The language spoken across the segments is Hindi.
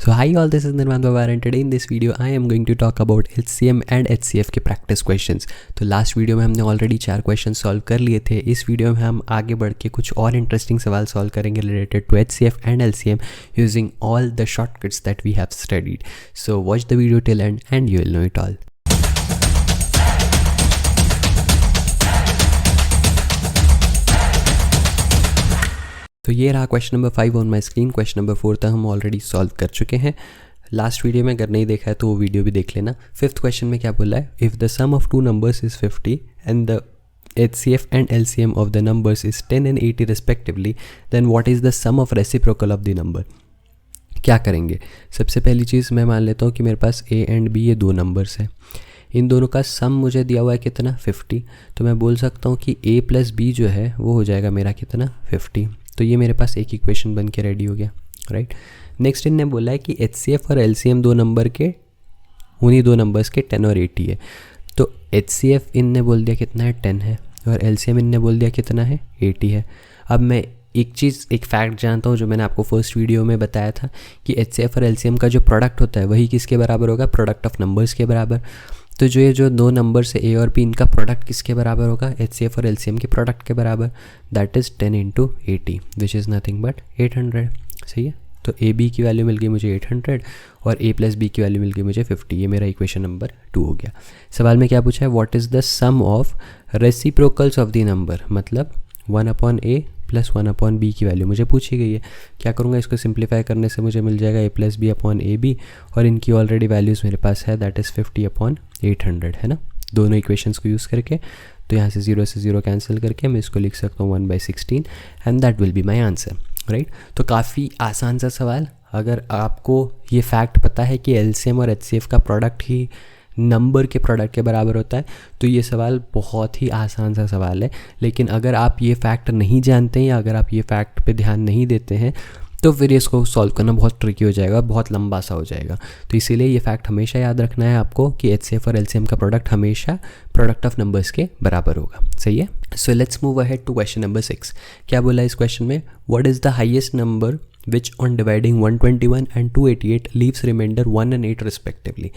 So hi all, this is Nirvan Pawar and today in this video I am going to talk about LCM and HCF के प्रैक्टिस क्वेश्चंस। तो लास्ट वीडियो में हमने ऑलरेडी 4 क्वेश्चन सॉल्व कर लिए थे। इस वीडियो में हम आगे बढ़ के कुछ और इंटरेस्टिंग सवाल सॉल्व करेंगे related to HCF and LCM using all the shortcuts that we have studied. So watch the video till end you will know it all. तो ये रहा question number 5 on my screen. Question number 4 तक हम ऑलरेडी सॉल्व कर चुके हैं लास्ट वीडियो में। अगर नहीं देखा है तो वो वीडियो भी देख लेना। 5th क्वेश्चन में क्या बोला है, if the sum of two numbers is 50 and the HCF and LCM of the numbers is 10 and 80 respectively, then what is the sum of reciprocal of the number? क्या करेंगे? सबसे पहली चीज़ मैं मान लेता हूँ कि मेरे पास A एंड B ये दो नंबर्स हैं। इन दोनों का सम मुझे दिया हुआ है कितना, 50। तो मैं बोल सकता हूँ कि A प्लस B जो है वो हो जाएगा मेरा कितना, 50। तो ये मेरे पास एक इक्वेशन बन के रेडी हो गया, राइट। नेक्स्ट इनने बोला है कि HCF और LCM दो नंबर के, उन्हीं दो नंबर्स के 10 और 80 है। तो HCF इनने बोल दिया कितना है, 10 है, और LCM इनने बोल दिया कितना है, 80 है। अब मैं एक फैक्ट जानता हूँ जो मैंने आपको फर्स्ट वीडियो में बताया था कि HCF और LCM का जो प्रोडक्ट होता है वही किसके बराबर होगा, प्रोडक्ट ऑफ नंबर्स के बराबर। तो जो दो नंबर्स है A और B, इनका प्रोडक्ट किसके बराबर होगा, HCF और LCM के प्रोडक्ट के बराबर। That is 10 × 80 which is nothing but 800। सही है। तो AB की वैल्यू मिल गई मुझे 800 और A प्लस B की वैल्यू मिल गई मुझे 50। ये मेरा इक्वेशन नंबर 2 हो गया। सवाल में क्या पूछा है, what is the sum of reciprocals of the number, मतलब 1/A प्लस 1/B की वैल्यू मुझे पूछी गई है। क्या करूँगा, इसको सिंप्लीफाई करने से मुझे मिल जाएगा A प्लस B/AB, और इनकी ऑलरेडी वैल्यूज़ मेरे पास है, दैट इज़ 50/800, है ना। दोनों इक्वेशंस को यूज़ करके, तो यहाँ से 0 से 0 कैंसिल करके मैं इसको लिख सकता हूँ 1/16 and that will be my answer, right. तो काफ़ी आसान सा सवाल। अगर आपको ये फैक्ट पता है कि LCM और HCF का प्रोडक्ट ही नंबर के प्रोडक्ट के बराबर होता है, तो ये सवाल बहुत ही आसान सा सवाल है। लेकिन अगर आप ये फैक्ट नहीं जानते हैं या अगर आप ये फैक्ट पे ध्यान नहीं देते हैं तो फिर इसको सॉल्व करना बहुत ट्रिकी हो जाएगा, बहुत लंबा सा हो जाएगा। तो इसीलिए ये फैक्ट हमेशा याद रखना है आपको कि HCF और LCM का प्रोडक्ट हमेशा प्रोडक्ट ऑफ नंबर्स के बराबर होगा। सही है। So let's move ahead to question number 6। क्या बोला इस क्वेश्चन में, what is the highest number which on dividing 121 and 288 leaves remainder 1 and 8 respectively.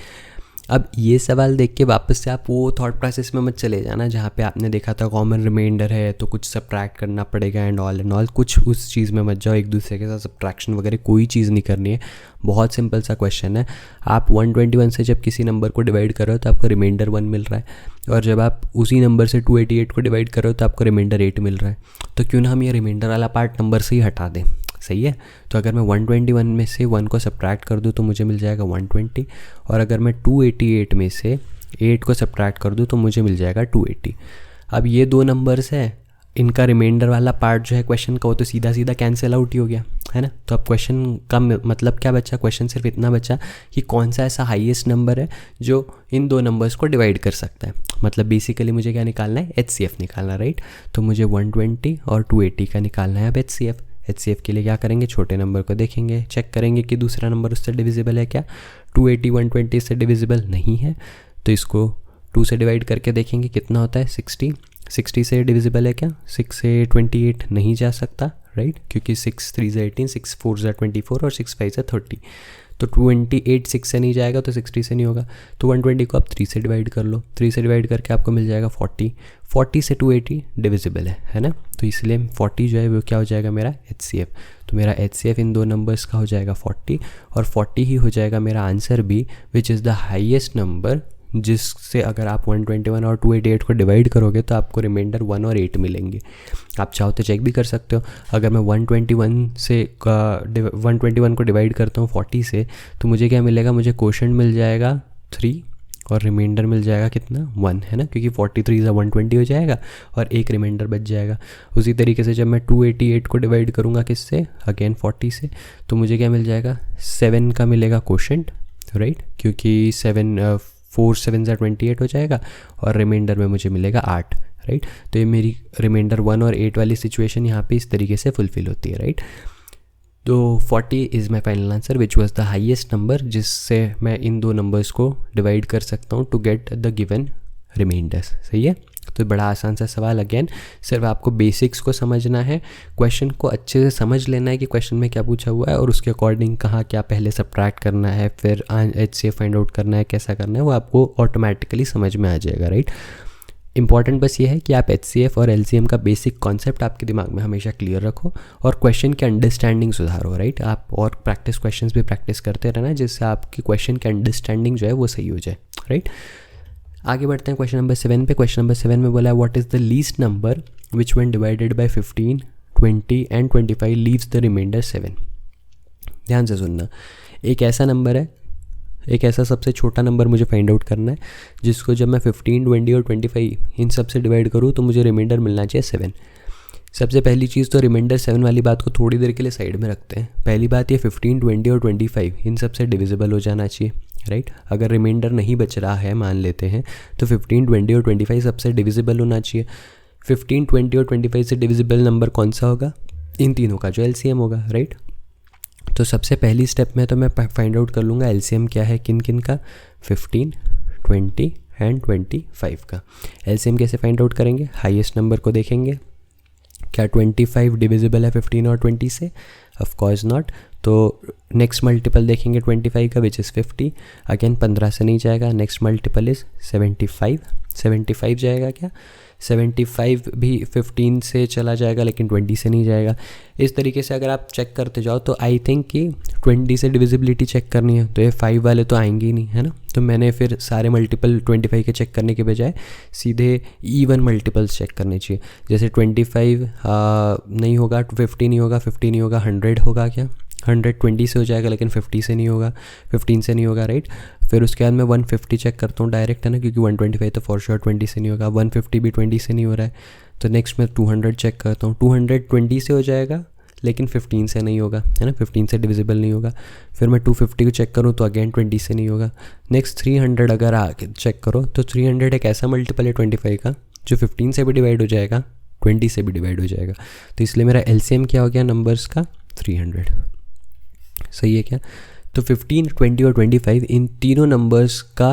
अब ये सवाल देख के वापस से आप वो थॉट प्रोसेस में मत चले जाना जहाँ पे आपने देखा था कॉमन रिमाइंडर है तो कुछ सब्ट्रैक्ट करना पड़ेगा एंड ऑल कुछ उस चीज़ में मत जाओ। एक दूसरे के साथ सब्ट्रैक्शन वगैरह कोई चीज़ नहीं करनी है। बहुत सिंपल सा क्वेश्चन है। आप 121 से जब किसी नंबर को डिवाइड करो तो आपको रिमाइंडर 1 मिल रहा है, और जब आप उसी नंबर से 288 को डिवाइड करो तो आपको रिमाइंडर 8 मिल रहा है। तो क्यों ना हम ये रिमाइंडर वाला पार्ट नंबर से ही हटा दें। सही है। तो अगर मैं 121 में से 1 को सब्ट्रैक्ट कर दूँ तो मुझे मिल जाएगा 120, और अगर मैं 288 में से 8 को सब्ट्रैक्ट कर दूँ तो मुझे मिल जाएगा 280। अब ये दो नंबर्स है, इनका रिमाइंडर वाला पार्ट जो है क्वेश्चन का वो तो सीधा सीधा कैंसिल आउट ही हो गया, है ना। तो अब क्वेश्चन का मतलब क्या बचा, क्वेश्चन सिर्फ इतना बचा कि कौन सा ऐसा हाईएस्ट नंबर है जो इन दो नंबर्स को डिवाइड कर सकता है। मतलब बेसिकली मुझे क्या निकालना है, HCF निकालना, राइट। तो मुझे 120 और 280 का निकालना है अब HCF के लिए क्या करेंगे, छोटे नंबर को देखेंगे, चेक करेंगे कि दूसरा नंबर उससे डिविजिबल है क्या। 280 120 से डिविजिबल नहीं है, तो इसको 2 से डिवाइड करके देखेंगे कितना होता है, 60 से डिविजिबल है क्या, 6 से 28 नहीं जा सकता, राइट, क्योंकि 6 3 से 18, 6 4 से 24 और 6 5 से 30। तो 28 6 से नहीं जाएगा तो 60 से नहीं होगा। तो 120 को आप 3 से डिवाइड कर लो, 3 से डिवाइड करके आपको मिल जाएगा 40 से 280 डिविजिबल है ना। तो इसलिए 40 जो है वो क्या हो जाएगा मेरा HCF। तो मेरा HCF इन दो नंबर्स का हो जाएगा 40, और 40 ही हो जाएगा मेरा आंसर भी, which is the highest number, जिससे अगर आप 121 और 288 को डिवाइड करोगे तो आपको रिमाइंडर 1 और 8 मिलेंगे। आप चाहो तो चेक भी कर सकते हो। अगर मैं 121 को डिवाइड करता हूँ 40 से तो मुझे क्या मिलेगा, मुझे क्वोशंट मिल जाएगा 3 और रिमाइंडर मिल जाएगा कितना, 1, है ना, क्योंकि 43 से 120 हो जाएगा और एक रिमाइंडर बच जाएगा। उसी तरीके से जब मैं 288 को डिवाइड करूँगा किससे, अगेन 40 से, तो मुझे क्या मिल जाएगा, 7 का मिलेगा क्वोशंट, राइट, क्योंकि 4 7 से 28 हो जाएगा, और रिमाइंडर में मुझे मिलेगा 8, राइट। तो ये मेरी रिमाइंडर 1 और 8 वाली सिचुएशन यहाँ पे इस तरीके से फुलफिल होती है, राइट। तो 40 is my final answer which was the highest number जिससे मैं इन दो नंबर्स को डिवाइड कर सकता हूँ to get the given remainders. सही है। तो बड़ा आसान सा सवाल, अगेन सिर्फ आपको बेसिक्स को समझना है, क्वेश्चन को अच्छे से समझ लेना है कि क्वेश्चन में क्या पूछा हुआ है और उसके अकॉर्डिंग कहाँ क्या पहले सबट्रैक्ट करना है, फिर HCF फाइंड आउट करना है, कैसा करना है, वो आपको ऑटोमेटिकली समझ में आ जाएगा, राइट। इंपॉर्टेंट बस ये है कि आप HCF और LCM का बेसिक कॉन्सेप्ट आपके दिमाग में हमेशा क्लियर रखो और क्वेश्चन की अंडरस्टैंडिंग सुधारो, राइट। आप और प्रैक्टिस क्वेश्चंस भी प्रैक्टिस करते रहना जिससे आपकी क्वेश्चन की अंडरस्टैंडिंग जो है वो सही हो जाए, राइट। आगे बढ़ते हैं क्वेश्चन नंबर 7 पे। क्वेश्चन नंबर 7 में बोला है what is the least number which when divided by 15, 20 and 25 leaves the remainder 7। ध्यान से सुनना, एक ऐसा नंबर है, एक ऐसा सबसे छोटा नंबर मुझे फाइंड आउट करना है जिसको जब मैं 15, 20 और 25 इन सब से डिवाइड करूँ तो मुझे रिमाइंडर मिलना चाहिए 7। सबसे पहली चीज़ तो रिमाइंडर 7 वाली बात को थोड़ी देर के लिए साइड में रखते हैं। पहली बात ये 15, 20 और 25 इन सब से डिविजिबल हो जाना चाहिए, राइट। अगर रिमाइंडर नहीं बच रहा है मान लेते हैं तो 15, 20 और 25 सबसे डिविजिबल होना चाहिए। 15, 20 और 25 से डिविजिबल नंबर कौन सा होगा? इन तीनों का जो LCM होगा, राइट। तो सबसे पहली स्टेप में तो मैं फाइंड आउट कर लूँगा LCM क्या है किन किन का, 15, 20 एंड 25 का। LCM कैसे फाइंड आउट करेंगे? हाईएस्ट नंबर को देखेंगे, क्या 25 डिविजिबल है 15 और 20 से? Of course not. तो नेक्स्ट मल्टीपल देखेंगे 25 का विच इज़ 50, अगेन 15 से नहीं जाएगा। नेक्स्ट मल्टीपल इज़ 75 जाएगा क्या? 75 भी 15 से चला जाएगा लेकिन 20 से नहीं जाएगा। इस तरीके से अगर आप चेक करते जाओ तो आई थिंक कि 20 से डिविजिबिलिटी चेक करनी है तो ये 5 वाले तो आएंगे ही नहीं, है ना। तो मैंने फिर सारे मल्टीपल 25 के चेक करने के बजाय सीधे इवन मल्टीपल्स चेक करने चाहिए। जैसे 25 नहीं होगा, 50 नहीं होगा, 50 नहीं होगा, 100 होगा क्या? 100 20 से हो जाएगा लेकिन 50 से नहीं होगा, 15 से नहीं होगा, राइट। फिर उसके बाद मैं 150 चेक करता हूँ डायरेक्ट, है ना, क्योंकि 125 तो फॉर श्योर 20 से नहीं होगा। 150 भी 20 से नहीं हो रहा है तो नेक्स्ट मैं 200 चेक करता हूँ। 200 20 से हो जाएगा लेकिन 15 से नहीं होगा, है ना, 15 से डिविजिबल नहीं होगा। फिर मैं 250 को चेक करूँ तो अगेन 20 से नहीं होगा। नेक्स्ट 300 अगर आके चेक करो तो 300 एक ऐसा मल्टीपल है 25 का जो 15 से भी डिवाइड हो जाएगा, 20 से भी डिवाइड हो जाएगा। तो इसलिए मेरा LCM क्या हो गया नंबर्स का? 300। सही है क्या? तो 15, 20 और 25 इन तीनों नंबर्स का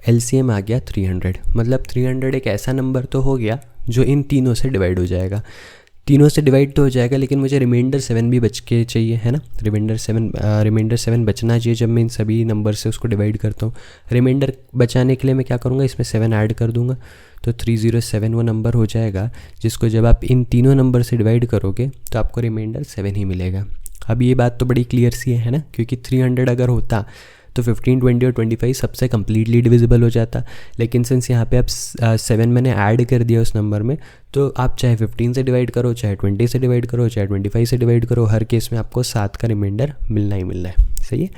LCM आ गया 300। मतलब 300 एक ऐसा नंबर तो हो गया जो इन तीनों से डिवाइड हो जाएगा। तीनों से डिवाइड तो हो जाएगा लेकिन मुझे रिमाइंडर 7 भी बच के चाहिए, है ना। रिमाइंडर 7 बचना चाहिए जब मैं इन सभी नंबर से उसको डिवाइड करता हूँ। रिमाइंडर बचाने के लिए मैं क्या करूँगा, इसमें 7 ऐड कर दूँगा तो 307 वो नंबर हो जाएगा जिसको जब आप इन तीनों नंबर से डिवाइड करोगे तो आपको रिमाइंडर 7 ही मिलेगा। अब ये बात तो बड़ी क्लियर सी है ना, क्योंकि 300 अगर होता तो 15, 20 और 25 सबसे कम्प्लीटली डिविजिबल हो जाता। लेकिन सिंस यहाँ पे आप 7 मैंने ऐड कर दिया उस नंबर में, तो आप चाहे 15 से डिवाइड करो, चाहे 20 से डिवाइड करो, चाहे 25 से डिवाइड करो, हर केस में आपको 7 का रिमाइंडर मिलना ही मिलना है। सही है।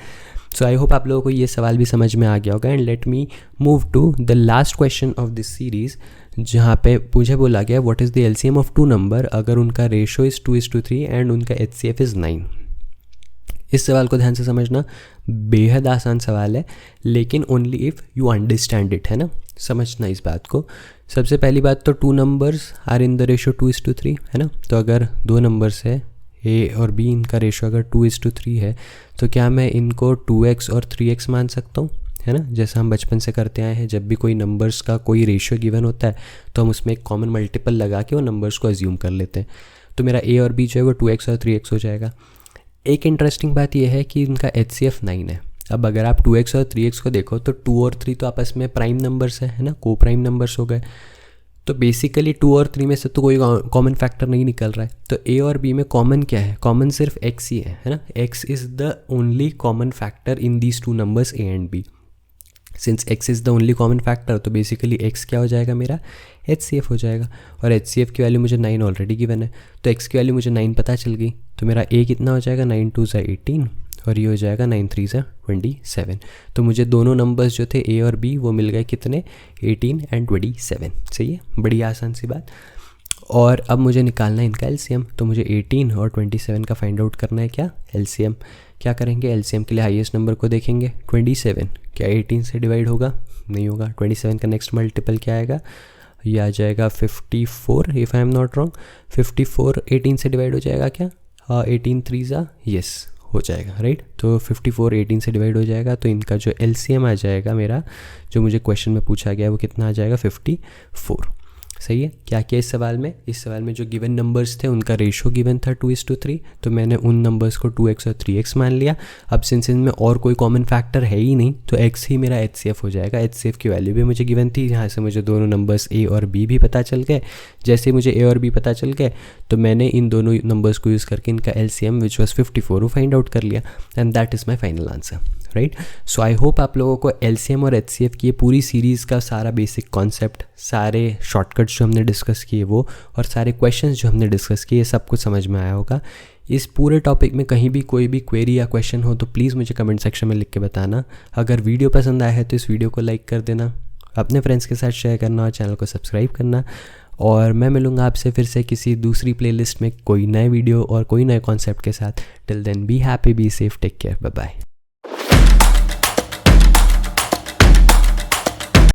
सो आई होप आप लोगों को ये सवाल भी समझ में आ गया होगा। And let me move to the last question of this series, जहाँ पे मुझे बोला गया what is the LCM of 2 number अगर उनका रेशो इज़ 2:3 एंड उनका HCF इज़ 9। इस सवाल को ध्यान से समझना, बेहद आसान सवाल है लेकिन only if you understand it, है ना। समझना इस बात को। सबसे पहली बात तो 2 numbers are in the ratio 2:3, है ना। तो अगर 2 नंबर्स है A और B, इनका रेशो अगर 2:3 है तो क्या मैं इनको 2x और 3x मान सकता हूँ, है ना। जैसा हम बचपन से करते आए हैं, जब भी कोई नंबर्स का कोई रेशियो गिवन होता है तो हम उसमें एक कॉमन मल्टीपल लगा के वो नंबर्स को अज्यूम कर लेते हैं। तो मेरा A और B जो है वो 2x और 3x हो जाएगा। एक इंटरेस्टिंग बात यह है कि इनका HCF 9 है। अब अगर आप 2x और 3x को देखो तो 2 और 3 तो आपस में प्राइम नंबर्स है ना, को प्राइम नंबर्स हो गए। तो बेसिकली 2 और 3 में से तो कोई कॉमन फैक्टर नहीं निकल रहा है। तो A और B में कॉमन क्या है? कॉमन सिर्फ x ही है ना। x is the only common factor in these 2 numbers A and B। Since x is the only common factor तो बेसिकली x क्या हो जाएगा मेरा? HCF हो जाएगा। और HCF की वैल्यू मुझे 9 ऑलरेडी गिवन है तो x की वैल्यू मुझे 9 पता चल गई। तो मेरा A कितना हो जाएगा? 9 2 = 18 और ये हो जाएगा 9 3 = 27। तो मुझे दोनों नंबर्स जो थे A और B वो मिल गए कितने? 18 एंड 27। सही है, बड़ी आसान सी बात। और अब मुझे निकालना है इनका LCM। तो मुझे 18 और 27 का फाइंड आउट करना है क्या? LCM। क्या करेंगे? LCM के लिए हाईएस्ट नंबर को देखेंगे 27। क्या 18 से डिवाइड होगा? नहीं होगा। 27 का नेक्स्ट मल्टीपल क्या आएगा? ये आ जाएगा 54 if I am not wrong. 54 18 से डिवाइड हो जाएगा क्या? 18 3 = यस हो जाएगा, राइट। तो 54 18 से डिवाइड हो जाएगा तो इनका जो LCM आ जाएगा मेरा, जो मुझे क्वेश्चन में पूछा गया है वो कितना आ जाएगा? 54। सही है। क्या किया इस सवाल में, इस सवाल में जो गिवन नंबर्स थे उनका रेशो गिवन था 2:3, तो मैंने उन नंबर्स को 2x और 3x मान लिया। अब सिंस इनमें और कोई कॉमन फैक्टर है ही नहीं तो x ही मेरा HCF हो जाएगा। HCF की वैल्यू भी मुझे गिवन थी, यहाँ से मुझे दोनों नंबर्स a और b भी पता चल गए। जैसे मुझे a और b पता चल गए तो मैंने इन दोनों नंबर्स को यूज़ करके इनका LCM विच वॉज 54 वो फाइंड आउट कर लिया and that is my final answer, right. So I hope आप लोगों को LCM और HCF की ये पूरी सीरीज़ का सारा बेसिक कॉन्सेप्ट, सारे शॉर्टकट्स जो हमने डिस्कस किए वो, और सारे क्वेश्चंस जो हमने डिस्कस किए, सब कुछ समझ में आया होगा। इस पूरे टॉपिक में कहीं भी कोई भी क्वेरी या क्वेश्चन हो तो प्लीज़ मुझे कमेंट सेक्शन में लिख के बताना। अगर वीडियो पसंद आया है तो इस वीडियो को लाइक कर देना, अपने फ्रेंड्स के साथ शेयर करना और चैनल को सब्सक्राइब करना। और मैं मिलूँगा आपसे फिर से किसी दूसरी प्लेलिस्ट में कोई नए वीडियो और कोई नए कॉन्सेप्ट के साथ। Till then be happy, be safe, take care, bye bye.